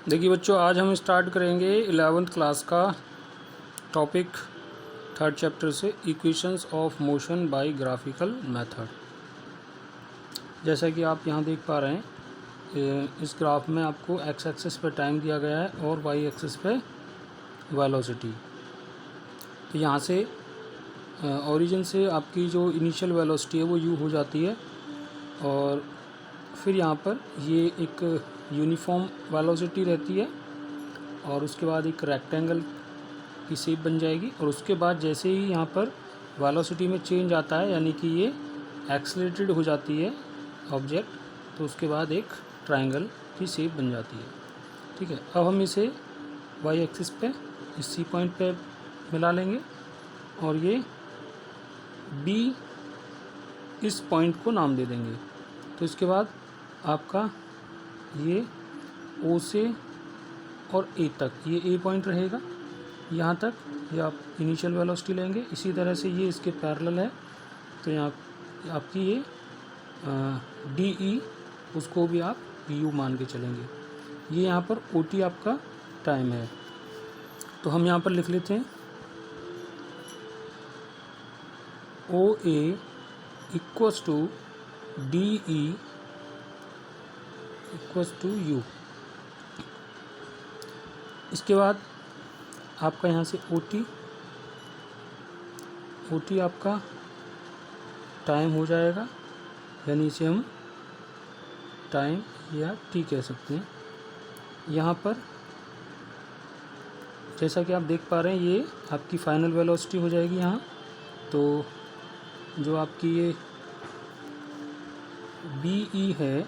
देखिए बच्चों, आज हम स्टार्ट करेंगे 11th क्लास का टॉपिक 3rd चैप्टर से equations of motion by graphical method. जैसा कि आप यहाँ देख पा रहे हैं, इस ग्राफ में आपको एक्स एक्सिस पे टाइम दिया गया है और वाई एक्सिस पे वेलोसिटी। तो यहाँ से ओरिजिन से आपकी जो इनिशियल वेलोसिटी है वो यू हो जाती है और फिर यहाँ पर ये एक यूनिफॉर्म वेलोसिटी रहती है और उसके बाद एक रेक्टेंगल की शेप बन जाएगी और उसके बाद जैसे ही यहाँ पर वेलोसिटी में चेंज आता है, यानी कि ये एक्सेलरेटेड हो जाती है ऑब्जेक्ट, तो उसके बाद एक ट्रायंगल की शेप बन जाती है। ठीक है, अब हम इसे वाई एक्सिस पे इस सी पॉइंट पे मिला लेंगे और ये बी इस पॉइंट को नाम दे देंगे। तो इसके बाद आपका ये ओ से और ए तक, ये ए पॉइंट रहेगा, यहाँ तक ये आप इनिशियल वेलोसिटी लेंगे। इसी तरह से ये इसके पैरेलल है, तो यहाँ आपकी ये डी ई, उसको भी आप यू मान के चलेंगे। ये यहाँ पर ओ टी आपका टाइम है, तो हम यहाँ पर लिख लेते हैं O A equals to D E equals to U. इसके बाद आपका यहाँ से ओ टी आपका टाइम हो जाएगा, यानी इसे हम टाइम या टी कह सकते हैं। यहाँ पर जैसा कि आप देख पा रहे हैं, ये आपकी फाइनल वेलोसिटी हो जाएगी यहाँ। तो जो आपकी ये बी ई है,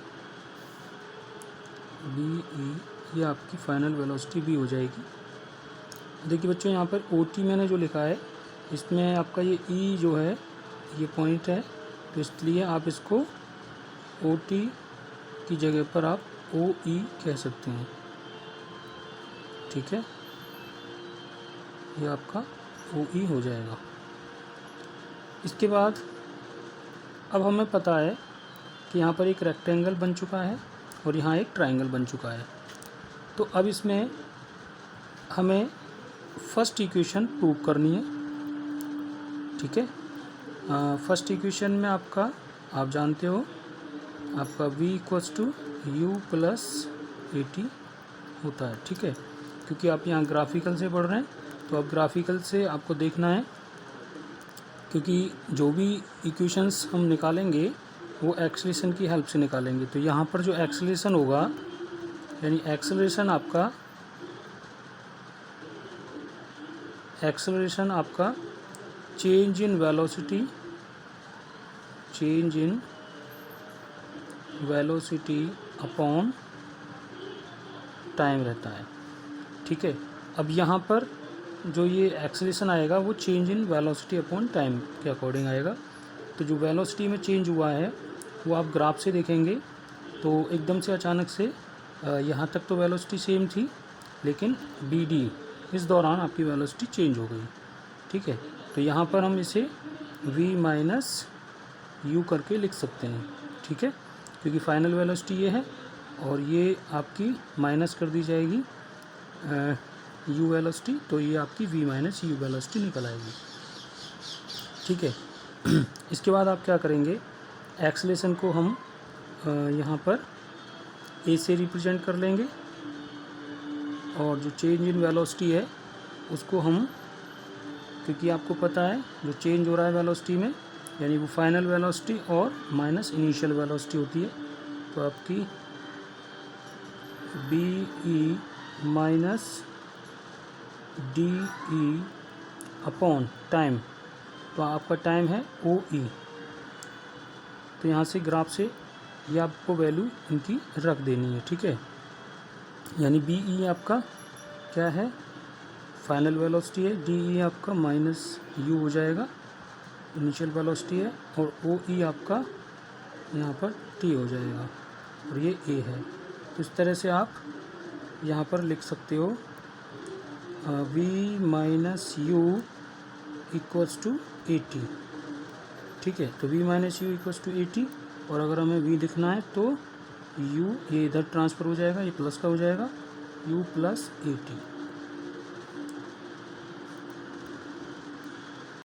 बी ई, ये आपकी फाइनल वेलोसिटी भी हो जाएगी। देखिए बच्चों, यहाँ पर ओ टी मैंने जो लिखा है, इसमें आपका ये ई जो है ये पॉइंट है, तो इसलिए आप इसको ओ टी की जगह पर आप ओ ई कह सकते हैं। ठीक है, ये आपका ओ ई हो जाएगा। इसके बाद अब हमें पता है कि यहाँ पर एक रेक्टेंगल बन चुका है और यहाँ एक ट्रायंगल बन चुका है। तो अब इसमें हमें फर्स्ट इक्वेशन प्रूव करनी है। ठीक है, फर्स्ट इक्वेशन में आपका, आप जानते हो, आपका v equals to u plus a t होता है। ठीक है, क्योंकि आप यहाँ ग्राफिकल से पढ़ रहे हैं, तो अब ग्राफिकल से आपको देखना है, क्योंकि जो भी इक्वेशंस हम निकालेंगे वो एक्सेलरेशन की हेल्प से निकालेंगे। तो यहाँ पर जो एक्सेलरेशन होगा, यानी एक्सेलरेशन आपका change in velocity upon time रहता है। ठीक है, अब यहाँ पर जो ये एक्सेलरेशन आएगा वो change in velocity upon time के अकॉर्डिंग आएगा। तो जो वेलोसिटी में चेंज हुआ है वो आप ग्राफ से देखेंगे, तो एकदम से अचानक से यहाँ तक तो वेलोसिटी सेम थी, लेकिन बी डी इस दौरान आपकी वेलोसिटी चेंज हो गई। ठीक है, तो यहाँ पर हम इसे v माइनस यू करके लिख सकते हैं। ठीक है, क्योंकि फाइनल वेलोसिटी ये है और ये आपकी माइनस कर दी जाएगी यू वेलोसिटी, तो ये आपकी v माइनस यू वेलोसिटी निकल आएगी। ठीक है, इसके बाद आप क्या करेंगे, एक्सेलरेशन को हम यहाँ पर ए से रिप्रेजेंट कर लेंगे और जो चेंज इन वेलोसिटी है उसको हम, क्योंकि आपको पता है जो चेंज हो रहा है वेलोसिटी में, यानी वो फाइनल वेलोसिटी और माइनस इनिशियल वेलोसिटी होती है, तो आपकी B E minus D E upon time, तो आपका टाइम है ओ ई। तो यहाँ से ग्राफ से ये आपको वैल्यू इनकी रख देनी है। ठीक है, यानी बी ई आपका क्या है, फाइनल वेलोसिटी है, डी ई आपका माइनस यू हो जाएगा, इनिशियल वेलोसिटी है, और ओ ई आपका यहाँ पर टी हो जाएगा और ये ए है। तो इस तरह से आप यहाँ पर लिख सकते हो v minus u equals to a t. ठीक है, तो v minus u equals to a t, और अगर हमें v लिखना है तो u ये इधर ट्रांसफ़र हो जाएगा, ये प्लस का हो जाएगा, u प्लस ए टी।